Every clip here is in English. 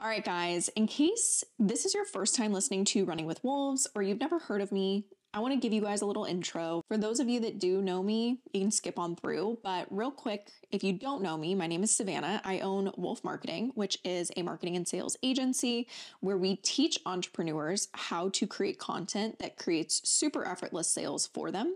All right, guys, in case this is your first time listening to Running with Wolves or you've never heard of me, I want to give you guys a little intro. For those of you that do know me, you can skip on through, but real quick, if you don't know me, my name is Savannah. I own Wolf Marketing, which is a marketing and sales agency where we teach entrepreneurs how to create content that creates super effortless sales for them.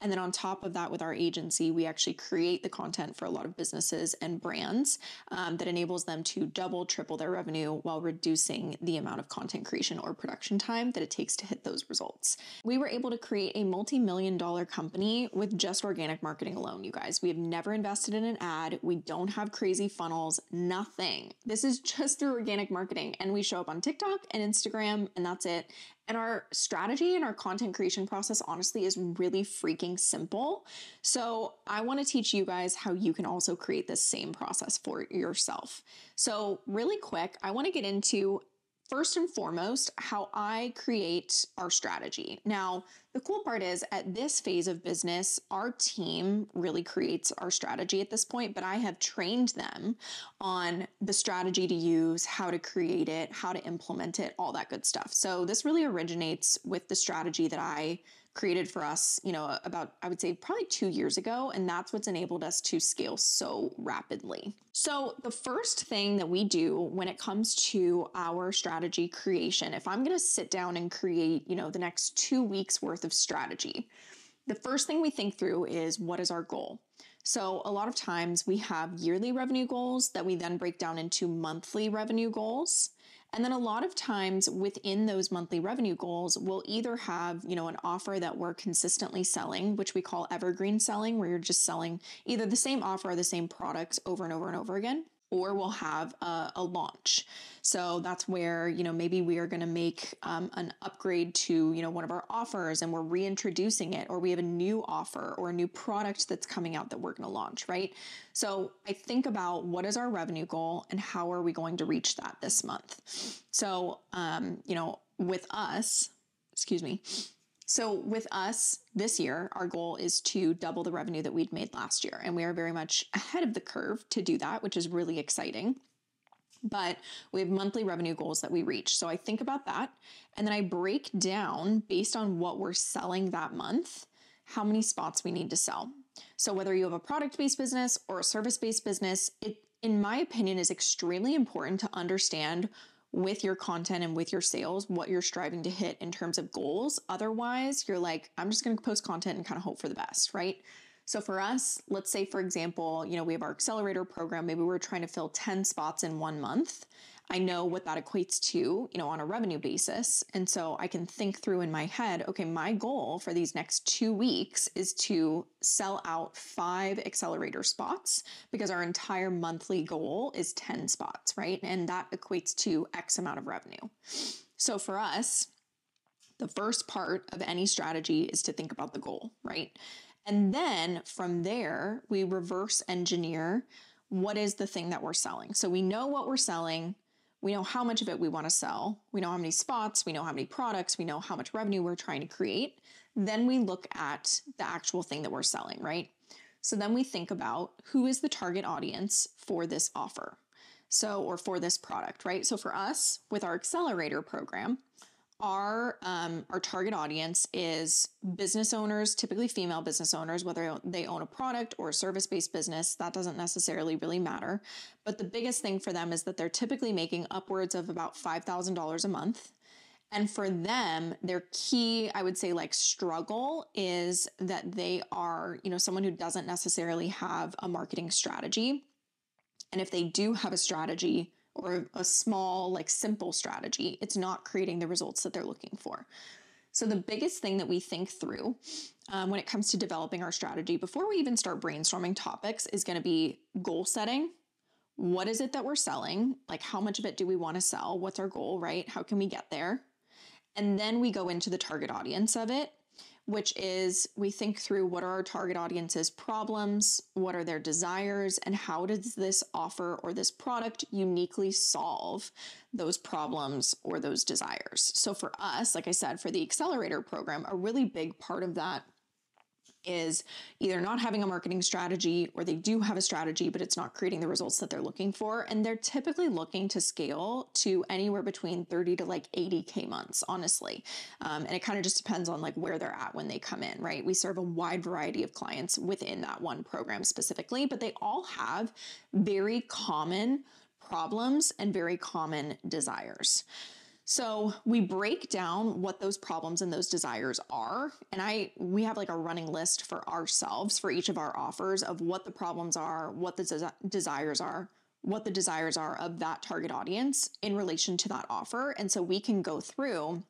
And then on top of that, with our agency, we actually create the content for a lot of businesses and brands that enables them to double, triple their revenue while reducing the amount of content creation or production time that it takes to hit those results. We were able to create a multi-million-dollar company with just organic marketing alone, you guys. We have never invested in an ad. We don't have crazy funnels, nothing. This is just through organic marketing. And we show up on TikTok and Instagram, and that's it. And our strategy and our content creation process, honestly, is really freaking simple. So I want to teach you guys how you can also create this same process for yourself. So really quick, I want to get into first and foremost, how I create our strategy. Now, the cool part is at this phase of business, our team really creates our strategy at this point, but I have trained them on the strategy to use, how to create it, how to implement it, all that good stuff. So this really originates with the strategy that I created for us, about, I would say probably 2 years ago. And that's what's enabled us to scale so rapidly. So the first thing that we do when it comes to our strategy creation, if I'm going to sit down and create, the next 2 weeks worth of strategy, the first thing we think through is what is our goal? So a lot of times we have yearly revenue goals that we then break down into monthly revenue goals. And then a lot of times within those monthly revenue goals, we'll either have, an offer that we're consistently selling, which we call evergreen selling, where you're just selling either the same offer or the same products over and over and over again, or we'll have a launch. So that's where, maybe we are going to make an upgrade to, one of our offers and we're reintroducing it, or we have a new offer or a new product that's coming out that we're going to launch, right? So I think about what is our revenue goal and how are we going to reach that this month? So, with us, So with us this year, our goal is to double the revenue that we'd made last year. And we are very much ahead of the curve to do that, which is really exciting. But we have monthly revenue goals that we reach. So I think about that. And then I break down based on what we're selling that month, how many spots we need to sell. So whether you have a product-based business or a service-based business, it, in my opinion, is extremely important to understand with your content and with your sales, what you're striving to hit in terms of goals. Otherwise, you're like, I'm just going to post content and kind of hope for the best, right? So for us, let's say, for example, we have our accelerator program. Maybe we're trying to fill 10 spots in 1 month. I know what that equates to, on a revenue basis. And so I can think through in my head, okay, my goal for these next 2 weeks is to sell out 5 accelerator spots because our entire monthly goal is 10 spots, right? And that equates to X amount of revenue. So for us, the first part of any strategy is to think about the goal, right? And then from there, we reverse engineer what is the thing that we're selling. So we know what we're selling. We know how much of it we want to sell. We know how many spots, we know how many products, we know how much revenue we're trying to create. Then we look at the actual thing that we're selling, right? So then we think about who is the target audience for this offer. Or for this product, right? So for us, with our accelerator program, our target audience is business owners, typically female business owners, whether they own a product or a service-based business, that doesn't necessarily really matter. But the biggest thing for them is that they're typically making upwards of about $5,000 a month. And for them, their key, I would say, struggle is that they are, someone who doesn't necessarily have a marketing strategy. And if they do have a strategy, or a small, simple strategy, it's not creating the results that they're looking for. So the biggest thing that we think through when it comes to developing our strategy before we even start brainstorming topics is going to be goal setting. What is it that we're selling? How much of it do we want to sell? What's our goal, right? How can we get there? And then we go into the target audience of it, which is we think through what are our target audience's problems, what are their desires, and how does this offer or this product uniquely solve those problems or those desires. So for us, like I said, for the accelerator program, a really big part of that is either not having a marketing strategy, or they do have a strategy, but it's not creating the results that they're looking for. And they're typically looking to scale to anywhere between 30 to like 80K months, honestly. And it kind of just depends on like where they're at when they come in, right? We serve a wide variety of clients within that one program specifically, but they all have very common problems and very common desires. So we break down what those problems and those desires are. And we have like a running list for ourselves for each of our offers of what the problems are, what the desires are, what the desires are of that target audience in relation to that offer. And so we can go through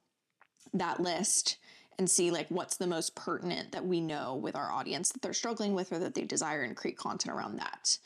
that list and see like what's the most pertinent that we know with our audience that they're struggling with or that they desire, and create content around that.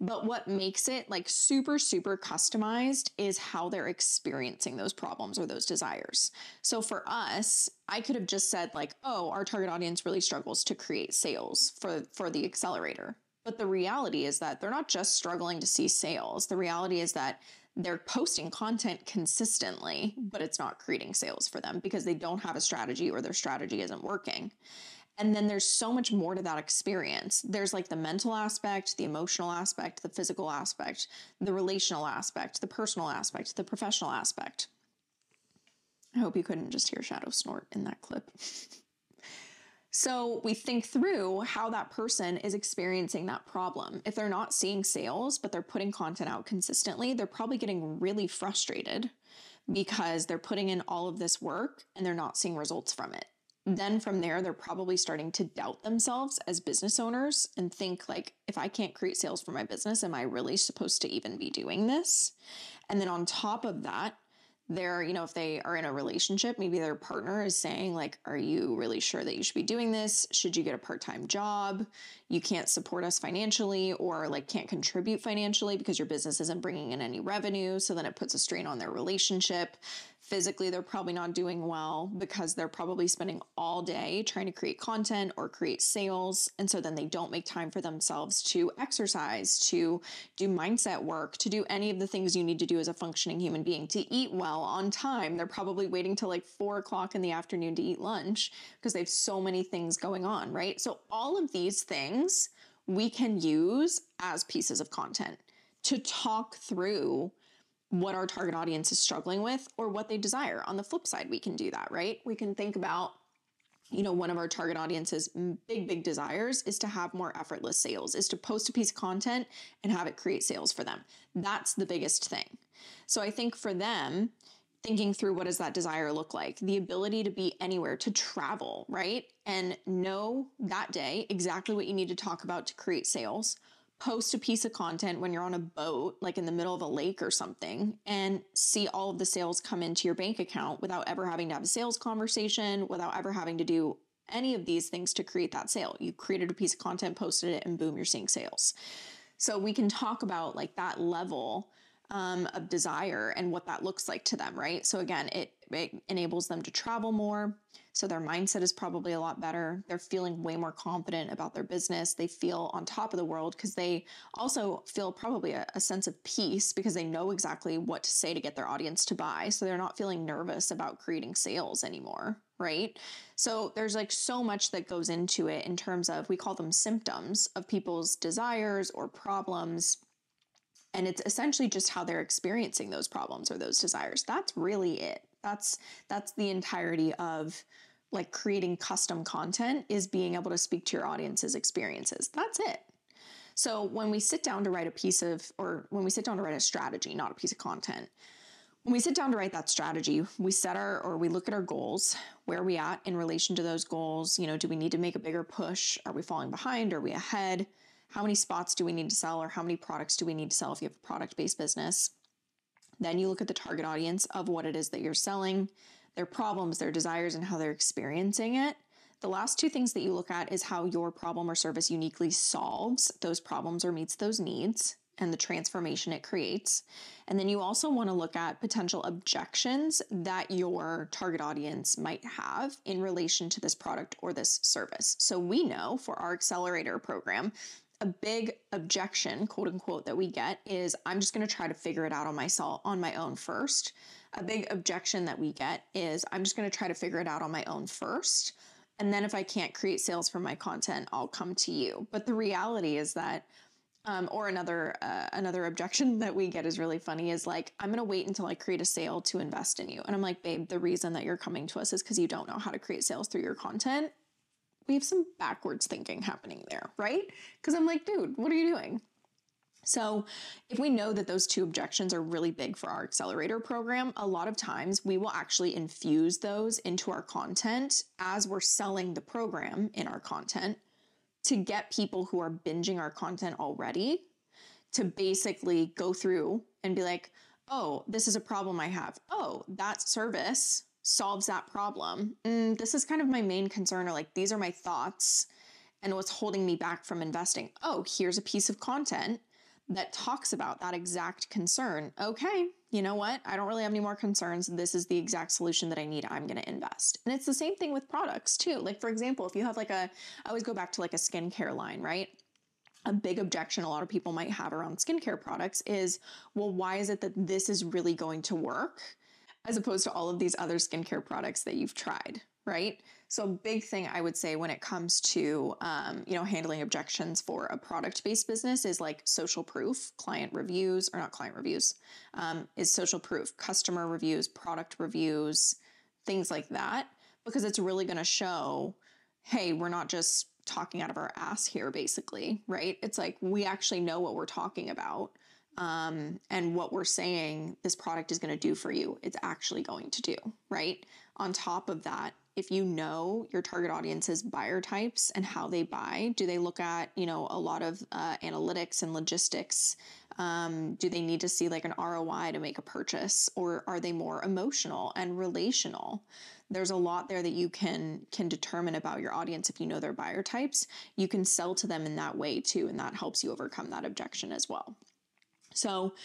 But what makes it like super, super customized is how they're experiencing those problems or those desires. So for us, I could have just said like, oh, our target audience really struggles to create sales for the accelerator. But the reality is that they're not just struggling to see sales. The reality is that they're posting content consistently, but it's not creating sales for them because they don't have a strategy or their strategy isn't working. And then there's so much more to that experience. There's like the mental aspect, the emotional aspect, the physical aspect, the relational aspect, the personal aspect, the professional aspect. I hope you couldn't just hear Shadow snort in that clip. So we think through how that person is experiencing that problem. If they're not seeing sales, but they're putting content out consistently, they're probably getting really frustrated because they're putting in all of this work and they're not seeing results from it. Then from there, they're probably starting to doubt themselves as business owners and think like, if I can't create sales for my business, am I really supposed to even be doing this? And then on top of that, if they are in a relationship, maybe their partner is saying like, are you really sure that you should be doing this? Should you get a part-time job? You can't support us financially, or like can't contribute financially because your business isn't bringing in any revenue. So then it puts a strain on their relationship. Physically, they're probably not doing well because they're probably spending all day trying to create content or create sales. And so then they don't make time for themselves to exercise, to do mindset work, to do any of the things you need to do as a functioning human being, to eat well on time. They're probably waiting till like 4 o'clock in the afternoon to eat lunch because they have so many things going on, right? So all of these things we can use as pieces of content to talk through what our target audience is struggling with or what they desire. On the flip side, we can do that, right? We can think about, one of our target audience's big desires is to have more effortless sales, is to post a piece of content and have it create sales for them. That's the biggest thing. So I think for them, thinking through what does that desire look like, the ability to be anywhere, to travel, right? And know that day exactly what you need to talk about to create sales. Post a piece of content when you're on a boat, like in the middle of a lake or something, and see all of the sales come into your bank account without ever having to have a sales conversation, without ever having to do any of these things to create that sale. You created a piece of content, posted it, and boom, you're seeing sales. So we can talk about like that level of desire and what that looks like to them, right? So again, it enables them to travel more. So their mindset is probably a lot better. They're feeling way more confident about their business. They feel on top of the world because they also feel probably a sense of peace because they know exactly what to say to get their audience to buy. So they're not feeling nervous about creating sales anymore, right? So there's like so much that goes into it in terms of, we call them symptoms of people's desires or problems. And it's essentially just how they're experiencing those problems or those desires. That's really it. That's the entirety of like creating custom content, is being able to speak to your audience's experiences. That's it. So when we sit down to write when we sit down to write a strategy, not a piece of content, when we sit down to write that strategy, we look at our goals. Where are we at in relation to those goals? Do we need to make a bigger push? Are we falling behind? Are we ahead? How many spots do we need to sell, or how many products do we need to sell if you have a product-based business? Then you look at the target audience of what it is that you're selling, their problems, their desires, and how they're experiencing it. The last two things that you look at is how your problem or service uniquely solves those problems or meets those needs, and the transformation it creates. And then you also want to look at potential objections that your target audience might have in relation to this product or this service. So we know for our accelerator program, a big objection, quote unquote, that we get is, I'm just going to try to figure it out on my own first. A big objection that we get is, I'm just going to try to figure it out on my own first. And then if I can't create sales from my content, I'll come to you. But the reality is that, or another objection that we get is really funny is like, I'm going to wait until I create a sale to invest in you. And I'm like, babe, the reason that you're coming to us is because you don't know how to create sales through your content. We have some backwards thinking happening there, right? Because I'm like, dude, what are you doing? So if we know that those two objections are really big for our accelerator program, a lot of times we will actually infuse those into our content as we're selling the program in our content to get people who are binging our content already to basically go through and be like, oh, this is a problem I have. Oh, that service solves that problem. This is kind of my main concern, or like, these are my thoughts and what's holding me back from investing. Oh, here's a piece of content that talks about that exact concern. Okay, you know what? I don't really have any more concerns. This is the exact solution that I need. I'm going to invest. And it's the same thing with products too. Like, for example, if you have I always go back to like a skincare line, right? A big objection a lot of people might have around skincare products is, well, why is it that this is really going to work as opposed to all of these other skincare products that you've tried, right? So a big thing I would say when it comes to, handling objections for a product-based business is like social proof, is social proof, customer reviews, product reviews, things like that, because it's really going to show, hey, we're not just talking out of our ass here, basically, right? It's like, we actually know what we're talking about. And what we're saying this product is going to do for you, it's actually going to do, right? On top of that, if you know your target audience's buyer types and how they buy, do they look at, a lot of analytics and logistics? Do they need to see like an ROI to make a purchase, or are they more emotional and relational? There's a lot there that you can determine about your audience. If you know their buyer types, you can sell to them in that way too, and that helps you overcome that objection as well. So,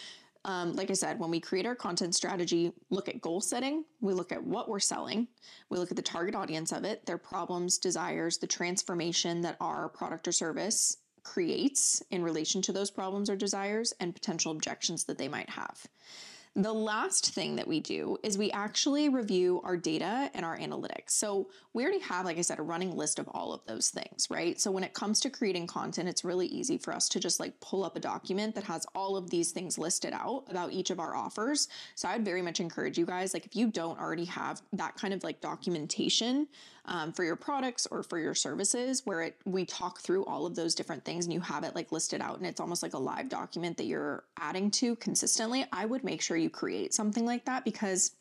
like I said, when we create our content strategy, look at goal setting, we look at what we're selling, we look at the target audience of it, their problems, desires, the transformation that our product or service creates in relation to those problems or desires, and potential objections that they might have. The last thing that we do is we actually review our data and our analytics. So we already have, like I said, a running list of all of those things, right? So when it comes to creating content, it's really easy for us to just like pull up a document that has all of these things listed out about each of our offers. So I'd very much encourage you guys, like if you don't already have that kind of like documentation for your products or for your services, where we talk through all of those different things and you have it like listed out and it's almost like a live document that you're adding to consistently, I would make sure you create something like that, because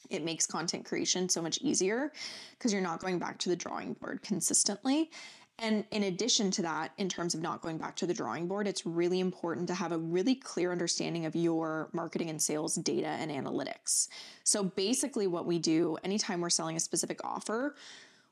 it makes content creation so much easier because you're not going back to the drawing board consistently. And in addition to that, in terms of not going back to the drawing board, it's really important to have a really clear understanding of your marketing and sales data and analytics. So basically what we do anytime we're selling a specific offer,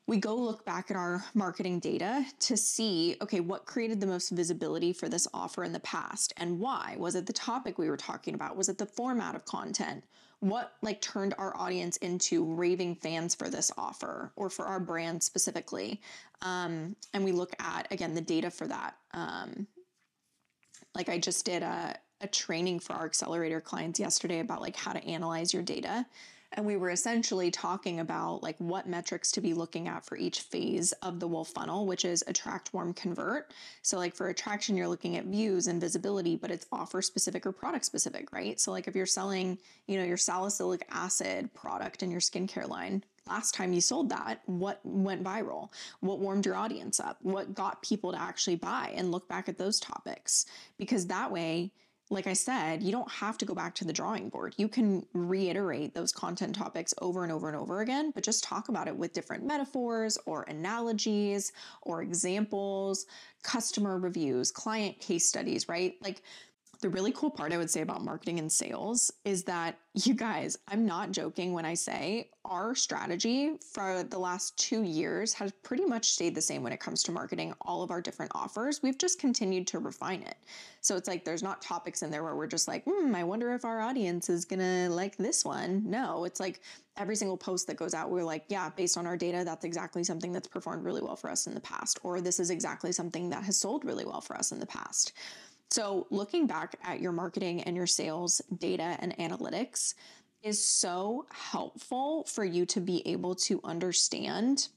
we go look back at our marketing data to see, okay, what created the most visibility for this offer in the past and why? Was it the topic we were talking about? Was it the format of content? What like turned our audience into raving fans for this offer or for our brand specifically? And we look at, again, the data for that. Like I just did a training for our accelerator clients yesterday about like how to analyze your data. And we were essentially talking about like what metrics to be looking at for each phase of the Wolf funnel, which is attract, warm, convert. So like for attraction, you're looking at views and visibility, but it's offer specific or product specific, right? So like if you're selling, your salicylic acid product in your skincare line, last time you sold that, what went viral? What warmed your audience up? What got people to actually buy? And look back at those topics, because that way, like I said, you don't have to go back to the drawing board. You can reiterate those content topics over and over and over again, but just talk about it with different metaphors or analogies or examples, customer reviews, client case studies, right? Like the really cool part I would say about marketing and sales is that, you guys, I'm not joking when I say our strategy for the last 2 years has pretty much stayed the same when it comes to marketing all of our different offers. We've just continued to refine it. So it's like there's not topics in there where we're just like, I wonder if our audience is gonna like this one. No, it's like every single post that goes out, we're like, yeah, based on our data, that's exactly something that's performed really well for us in the past, or this is exactly something that has sold really well for us in the past. So looking back at your marketing and your sales data and analytics is so helpful for you to be able to understand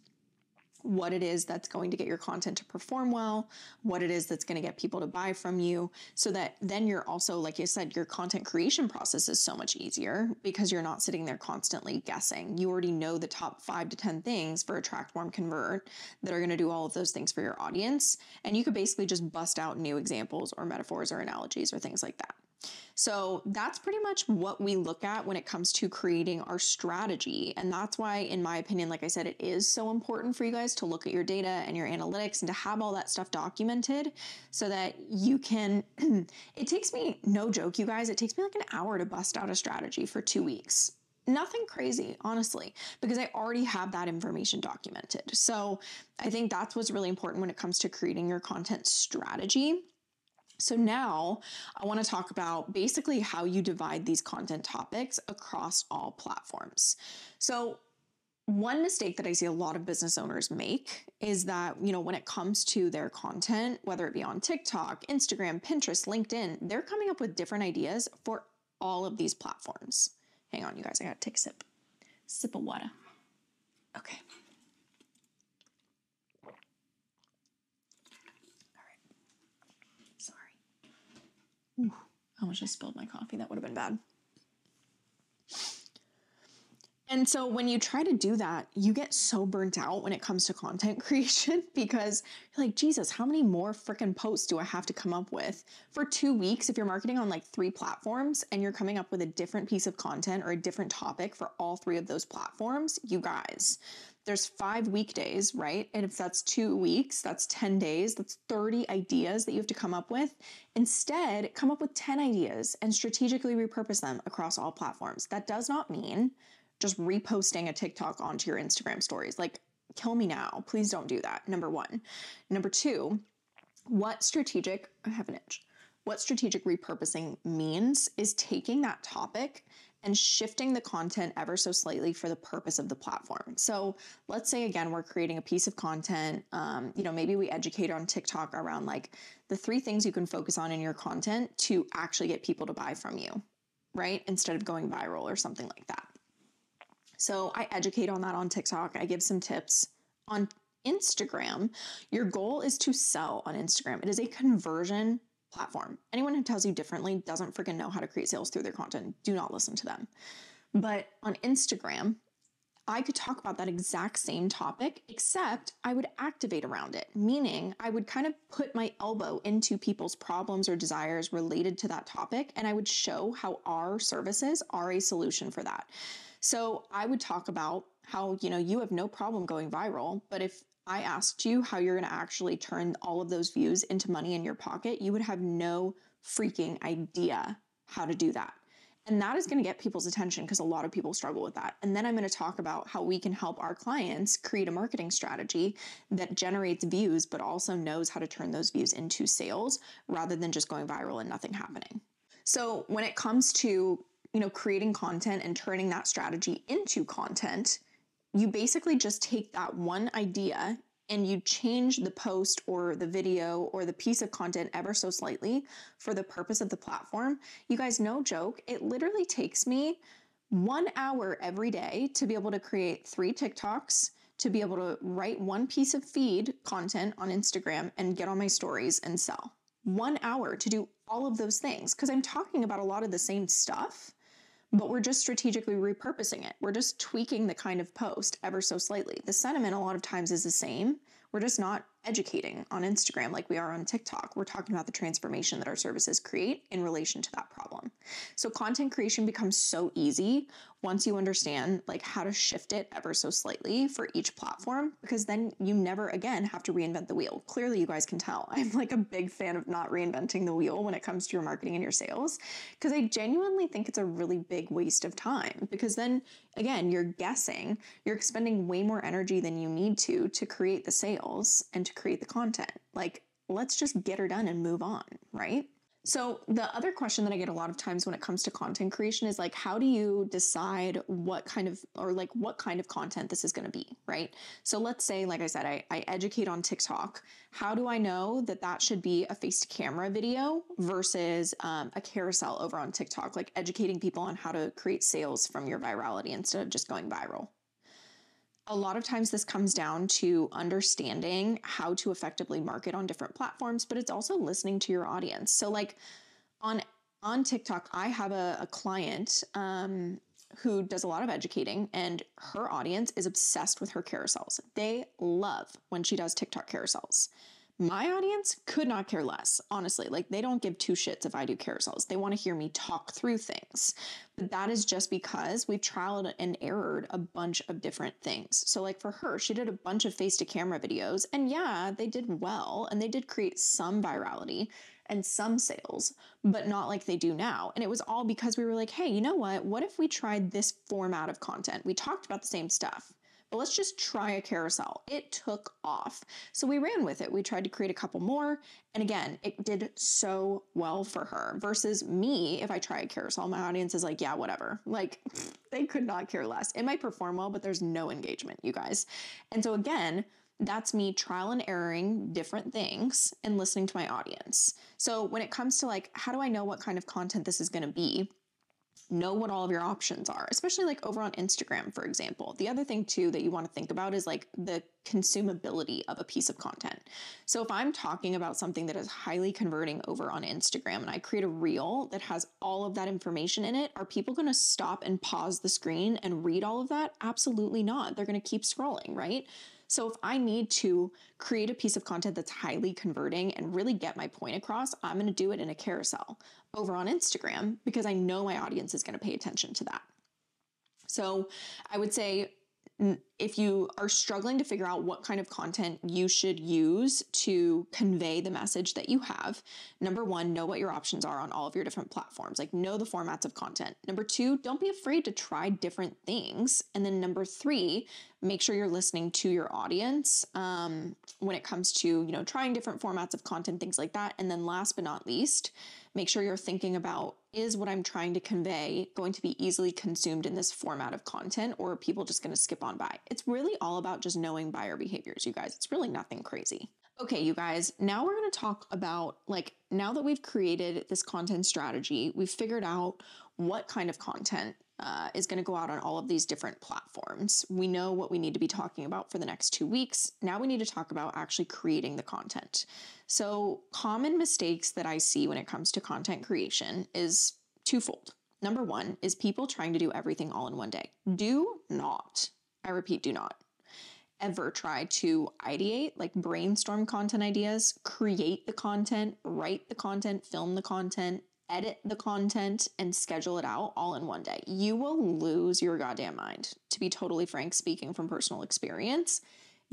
what it is that's going to get your content to perform well, what it is that's going to get people to buy from you, so that then you're also, like I said, your content creation process is so much easier because you're not sitting there constantly guessing. You already know the top 5 to 10 things for attract, warm, convert that are going to do all of those things for your audience. And you could basically just bust out new examples or metaphors or analogies or things like that. So that's pretty much what we look at when it comes to creating our strategy. And that's why, in my opinion, like I said, it is so important for you guys to look at your data and your analytics and to have all that stuff documented so that you can, it takes me, no joke, you guys, it takes me like an hour to bust out a strategy for 2 weeks. Nothing crazy, honestly, because I already have that information documented. So I think that's what's really important when it comes to creating your content strategy. So now I want to talk about basically how you divide these content topics across all platforms. So one mistake that I see a lot of business owners make is that, when it comes to their content, whether it be on TikTok, Instagram, Pinterest, LinkedIn, they're coming up with different ideas for all of these platforms. Hang on, you guys, I gotta take a sip of water. Okay. Ooh, I almost just spilled my coffee. That would have been bad. And so when you try to do that, you get so burnt out when it comes to content creation because you're like, Jesus, how many more freaking posts do I have to come up with for 2 weeks? If you're marketing on like 3 platforms and you're coming up with a different piece of content or a different topic for all 3 of those platforms, you guys, there's 5 weekdays, right? And if that's 2 weeks, that's 10 days, that's 30 ideas that you have to come up with. Instead, come up with 10 ideas and strategically repurpose them across all platforms. That does not mean just reposting a TikTok onto your Instagram stories. Like, kill me now. Please don't do that. Number 1. Number 2, what strategic repurposing means is taking that topic and shifting the content ever so slightly for the purpose of the platform. So let's say, again, we're creating a piece of content. Maybe we educate on TikTok around like the 3 things you can focus on in your content to actually get people to buy from you, right? Instead of going viral or something like that. So I educate on that on TikTok. I give some tips. On Instagram, your goal is to sell on Instagram. It is a conversion platform. Anyone who tells you differently doesn't freaking know how to create sales through their content. Do not listen to them. But on Instagram, I could talk about that exact same topic, except I would activate around it, meaning I would kind of put my elbow into people's problems or desires related to that topic, and I would show how our services are a solution for that. So I would talk about how, you have no problem going viral, but if I asked you how you're going to actually turn all of those views into money in your pocket, you would have no freaking idea how to do that. And that is going to get people's attention because a lot of people struggle with that. And then I'm going to talk about how we can help our clients create a marketing strategy that generates views, but also knows how to turn those views into sales rather than just going viral and nothing happening. So when it comes to creating content and turning that strategy into content, you basically just take that one idea and you change the post or the video or the piece of content ever so slightly for the purpose of the platform. You guys, no joke, it literally takes me 1 hour every day to be able to create 3 TikToks, to be able to write 1 piece of feed content on Instagram and get on my stories and sell. 1 hour to do all of those things because I'm talking about a lot of the same stuff, but we're just strategically repurposing it. We're just tweaking the kind of post ever so slightly. The sentiment a lot of times is the same. We're just not educating on Instagram like we are on TikTok. We're talking about the transformation that our services create in relation to that problem. So content creation becomes so easy once you understand like how to shift it ever so slightly for each platform, because then you never again have to reinvent the wheel. Clearly you guys can tell I'm like a big fan of not reinventing the wheel when it comes to your marketing and your sales, because I genuinely think it's a really big waste of time, because then again, you're guessing, you're expending way more energy than you need to create the sales and to create the content. Like, let's just get her done and move on, right? So the other question that I get a lot of times when it comes to content creation is like, how do you decide what kind of content this is going to be, right? So let's say, like I said, I educate on TikTok. How do I know that that should be a face-to-camera video versus a carousel over on TikTok, like educating people on how to create sales from your virality instead of just going viral? A lot of times this comes down to understanding how to effectively market on different platforms, but it's also listening to your audience. So like on TikTok, I have a client who does a lot of educating, and her audience is obsessed with her carousels. They love when she does TikTok carousels. My audience could not care less, honestly. Like, they don't give two shits if I do carousels. They want to hear me talk through things. But that is just because we've trialed and errored a bunch of different things. So like for her, she did a bunch of face to camera videos, and yeah, they did well, and they did create some virality and some sales, but not like they do now. And it was all because we were like, hey, you know what? What if we tried this format of content? We talked about the same stuff, but let's just try a carousel. It took off. So we ran with it. We tried to create a couple more. And again, it did so well for her versus me. If I try a carousel, my audience is like, yeah, whatever. Like, they could not care less. It might perform well, but there's no engagement, you guys. And so again, that's me trial and erroring different things and listening to my audience. So when it comes to like, how do I know what kind of content this is going to be? Know what all of your options are, especially like over on Instagram, for example. The other thing too that you want to think about is like the consumability of a piece of content. So if I'm talking about something that is highly converting over on Instagram and I create a reel that has all of that information in it, are people going to stop and pause the screen and read all of that? Absolutely not. They're going to keep scrolling, right? So if I need to create a piece of content that's highly converting and really get my point across, I'm going to do it in a carousel over on Instagram because I know my audience is going to pay attention to that. So I would say if you are struggling to figure out what kind of content you should use to convey the message that you have, number one, know what your options are on all of your different platforms. Like, know the formats of content. Number two, don't be afraid to try different things. And then number three, make sure you're listening to your audience when it comes to, you know, trying different formats of content, things like that. And then last but not least, make sure you're thinking about, is what I'm trying to convey going to be easily consumed in this format of content, or are people just going to skip on by? It's really all about just knowing buyer behaviors, you guys. It's really nothing crazy. Okay, you guys, now we're going to talk about, like, now that we've created this content strategy, we've figured out what kind of content is going to go out on all of these different platforms. We know what we need to be talking about for the next 2 weeks. Now we need to talk about actually creating the content. So common mistakes that I see when it comes to content creation is twofold. Number one is people trying to do everything all in one day. Do not, I repeat, do not ever try to ideate, like brainstorm content ideas, create the content, write the content, film the content, edit the content, and schedule it out all in one day. You will lose your goddamn mind. To be totally frank, speaking from personal experience,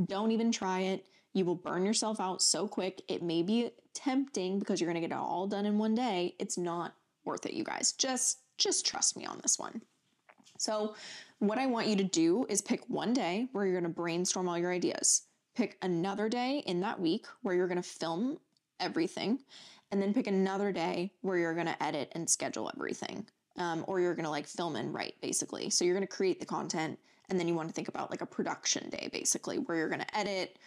don't even try it. You will burn yourself out so quick. It may be tempting because you're going to get it all done in one day. It's not worth it, you guys. Just trust me on this one. So what I want you to do is pick one day where you're going to brainstorm all your ideas. Pick another day in that week where you're going to film everything. And then pick another day where you're going to edit and schedule everything. Or you're going to like film and write, basically. So you're going to create the content, and then you want to think about like a production day, basically, where you're going to edit,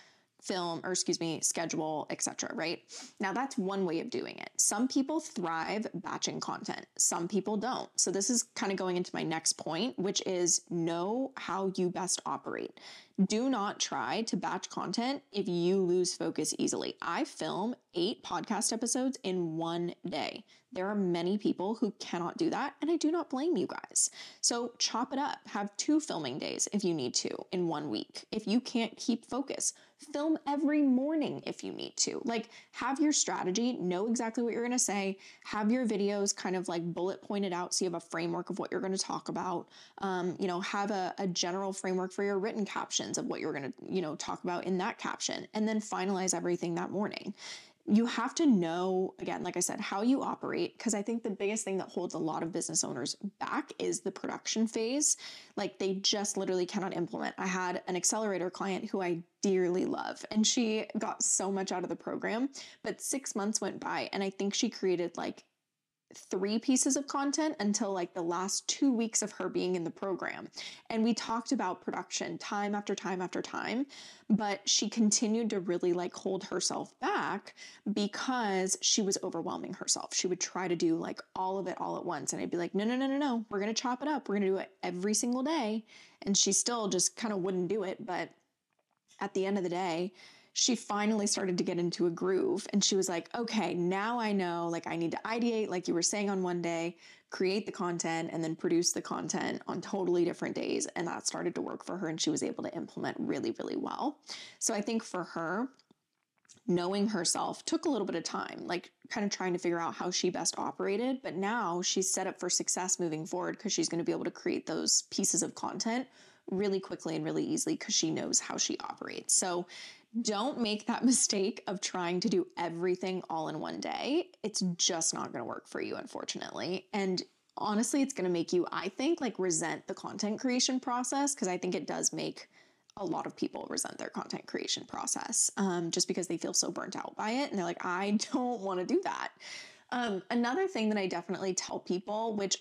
film, or schedule, etc. Right? Now that's one way of doing it. Some people thrive batching content. Some people don't. So this is kind of going into my next point, which is know how you best operate. Do not try to batch content if you lose focus easily. I film 8 podcast episodes in one day. There are many people who cannot do that, and I do not blame you guys. So chop it up. Have 2 filming days if you need to in 1 week. If you can't keep focus, film every morning if you need to. Like, have your strategy, know exactly what you're going to say, have your videos kind of like bullet pointed out so you have a framework of what you're going to talk about. Have a general framework for your written captions of what you're going to, talk about in that caption, and then finalize everything that morning. You have to know, again, like I said, how you operate, because I think the biggest thing that holds a lot of business owners back is the production phase. Like, they just literally cannot implement. I had an accelerator client who I dearly love, and she got so much out of the program, but 6 months went by, and I think she created like 3 pieces of content until like the last 2 weeks of her being in the program. And we talked about production time after time after time, but she continued to really like hold herself back because she was overwhelming herself. She would try to do like all of it all at once. And I'd be like, no, no, no, no, no. We're going to chop it up. We're going to do it every single day. And she still just kind of wouldn't do it. But at the end of the day, she finally started to get into a groove, and she was like, okay, now I know, like I need to ideate, like you were saying, on one day, create the content, and then produce the content on totally different days. And that started to work for her, and she was able to implement really, really well. So I think for her, knowing herself took a little bit of time, like kind of trying to figure out how she best operated. But now she's set up for success moving forward because she's going to be able to create those pieces of content really quickly and really easily because she knows how she operates. So don't make that mistake of trying to do everything all in one day. It's just not going to work for you, unfortunately. And honestly, it's going to make you, I think, like resent the content creation process, because I think it does make a lot of people resent their content creation process just because they feel so burnt out by it. And they're like, I don't want to do that. Another thing that I definitely tell people, which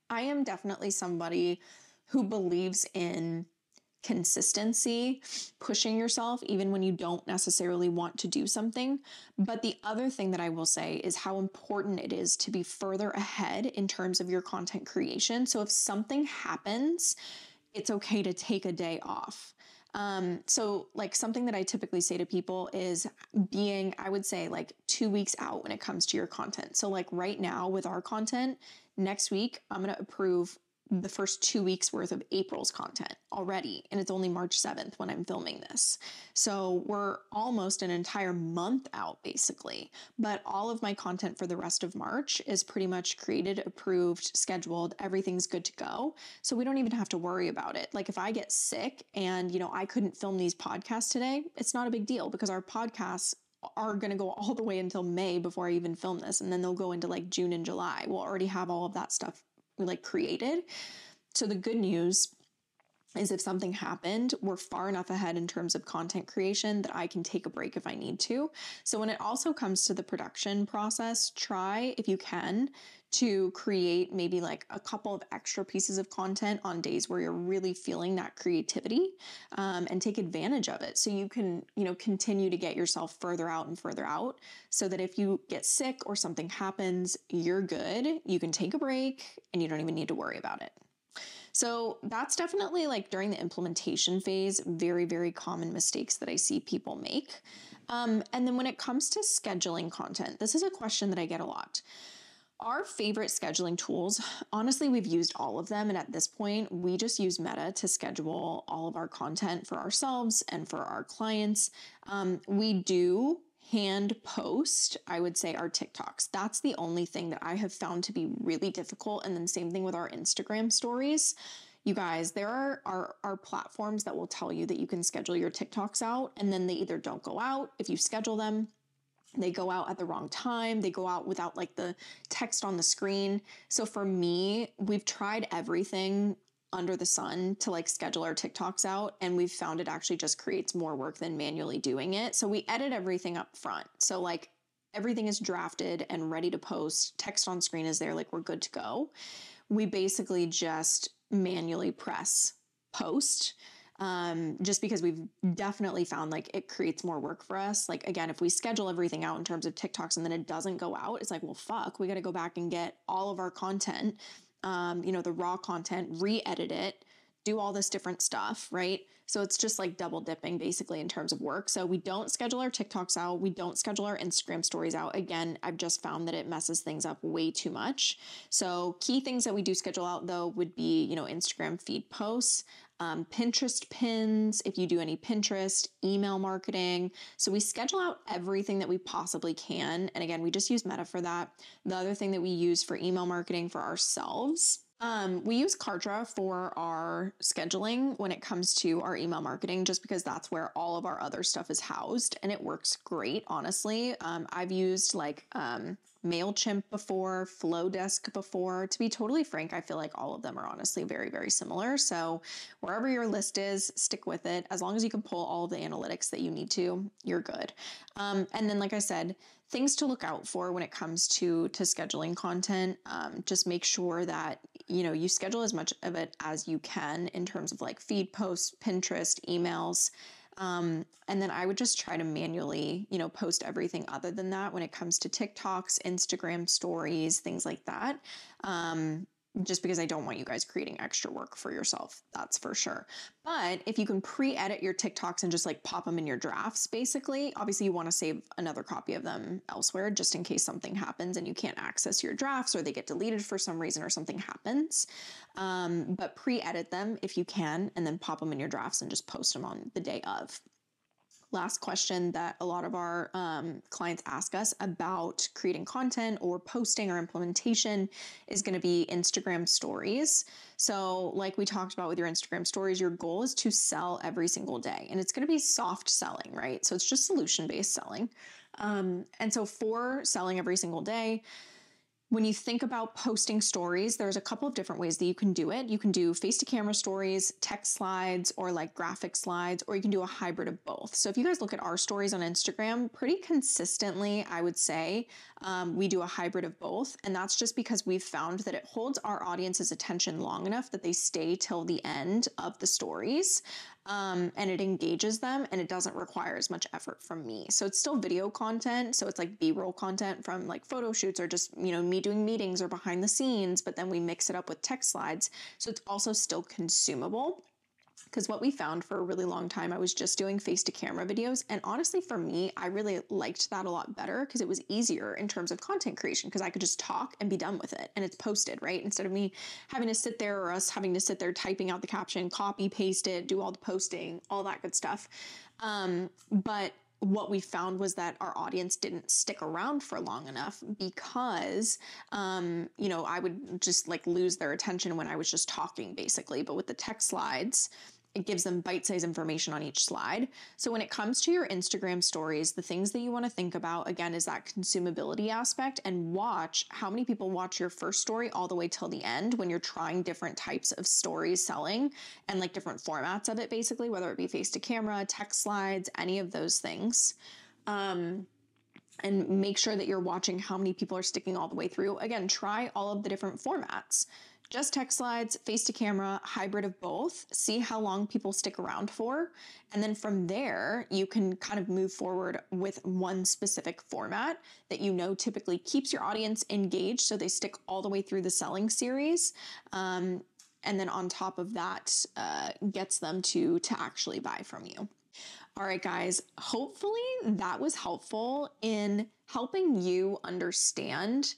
I am definitely somebody who believes in consistency, pushing yourself even when you don't necessarily want to do something. But the other thing that I will say is how important it is to be further ahead in terms of your content creation. So if something happens, it's okay to take a day off. So like something that I typically say to people is being, I would say, like 2 weeks out when it comes to your content. So like right now with our content, next week, I'm going to approve the first 2 weeks worth of April's content already. And it's only March 7th when I'm filming this. So we're almost an entire month out basically, but all of my content for the rest of March is pretty much created, approved, scheduled, everything's good to go. So we don't even have to worry about it. Like if I get sick and, I couldn't film these podcasts today, it's not a big deal because our podcasts are going to go all the way until May before I even film this. And then they'll go into like June and July. We'll already have all of that stuff like created. So the good news is if something happened, we're far enough ahead in terms of content creation that I can take a break if I need to. So when it also comes to the production process, try, if you can, to create maybe like a couple of extra pieces of content on days where you're really feeling that creativity, and take advantage of it. So you can, continue to get yourself further out and further out so that if you get sick or something happens, you're good. You can take a break and you don't even need to worry about it. So that's definitely like during the implementation phase, very, very common mistakes that I see people make. And then when it comes to scheduling content, this is a question that I get a lot. Our favorite scheduling tools, honestly, we've used all of them. And at this point, we just use Meta to schedule all of our content for ourselves and for our clients. We do hand post, I would say, our TikToks. That's the only thing that I have found to be really difficult. And then same thing with our Instagram stories. You guys, there are platforms that will tell you that you can schedule your TikToks out, and then they either don't go out if you schedule them. They go out at the wrong time. They go out without like the text on the screen. So for me, we've tried everything under the sun to like schedule our TikToks out, and we've found it actually just creates more work than manually doing it. So we edit everything up front. So like everything is drafted and ready to post. Text on screen is there, like we're good to go. We basically just manually press post. Just because we've definitely found like it creates more work for us. Like again, if we schedule everything out in terms of TikToks and then it doesn't go out, it's like, well, fuck, we got to go back and get all of our content, the raw content, re-edit it, do all this different stuff, right? So it's just like double dipping basically in terms of work. So we don't schedule our TikToks out. We don't schedule our Instagram stories out. Again, I've just found that it messes things up way too much. So key things that we do schedule out though would be, Instagram feed posts, Pinterest pins, if you do any Pinterest, email marketing. So we schedule out everything that we possibly can. And again, we just use Meta for that. The other thing that we use for email marketing for ourselves, We use Kartra for our scheduling when it comes to our email marketing, just because that's where all of our other stuff is housed, and it works great, honestly. I've used MailChimp before, Flowdesk before. To be totally frank, I feel like all of them are honestly very, very similar. So wherever your list is, stick with it. As long as you can pull all of the analytics that you need to, you're good. And then, like I said, things to look out for when it comes to scheduling content. Just make sure that you schedule as much of it as you can in terms of like feed posts, Pinterest, emails. And then I would just try to manually, post everything other than that when it comes to TikToks, Instagram stories, things like that. Just because I don't want you guys creating extra work for yourself, that's for sure. But if you can pre-edit your TikToks and just like pop them in your drafts, basically, obviously you want to save another copy of them elsewhere just in case something happens and you can't access your drafts or they get deleted for some reason or something happens. But pre-edit them if you can, and then pop them in your drafts and just post them on the day of. Last question that a lot of our clients ask us about creating content or posting or implementation is going to be Instagram stories. So like we talked about with your Instagram stories, your goal is to sell every single day, and it's going to be soft selling, right? So it's just solution-based selling. And so for selling every single day, when you think about posting stories, there's a couple of different ways that you can do it. You can do face-to-camera stories, text slides, or like graphic slides, or you can do a hybrid of both. So if you guys look at our stories on Instagram, pretty consistently, I would say, we do a hybrid of both. And that's just because we've found that it holds our audience's attention long enough that they stay till the end of the stories. And it engages them, and it doesn't require as much effort from me. So it's still video content. So it's like B-roll content from like photo shoots or just, me doing meetings or behind the scenes, but then we mix it up with text slides. So it's also still consumable. Because what we found for a really long time, I was just doing face-to-camera videos. And honestly, for me, I really liked that a lot better because it was easier in terms of content creation because I could just talk and be done with it. And it's posted, right? Instead of me having to sit there or us having to sit there typing out the caption, copy, paste it, do all the posting, all that good stuff. But what we found was that our audience didn't stick around for long enough because, I would just like lose their attention when I was just talking basically. But with the text slides, it gives them bite-sized information on each slide. So when it comes to your Instagram stories, the things that you want to think about, again, is that consumability aspect, and watch how many people watch your first story all the way till the end when you're trying different types of stories selling and like different formats of it, basically, whether it be face-to-camera, text slides, any of those things. And make sure that you're watching how many people are sticking all the way through. Again, try all of the different formats. Just text slides, face-to-camera, hybrid of both. See how long people stick around for. And then from there, you can kind of move forward with one specific format that typically keeps your audience engaged so they stick all the way through the selling series. And then on top of that, gets them to actually buy from you. All right, guys, hopefully that was helpful in helping you understand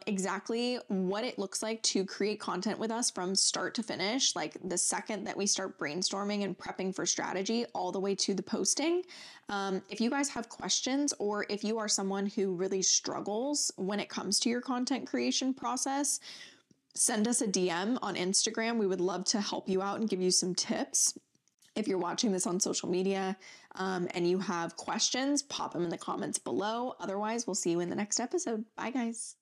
exactly what it looks like to create content with us from start to finish, like the second that we start brainstorming and prepping for strategy all the way to the posting. If you guys have questions, or if you are someone who really struggles when it comes to your content creation process, send us a DM on Instagram. We would love to help you out and give you some tips. If you're watching this on social media and you have questions, pop them in the comments below. Otherwise, we'll see you in the next episode. Bye, guys.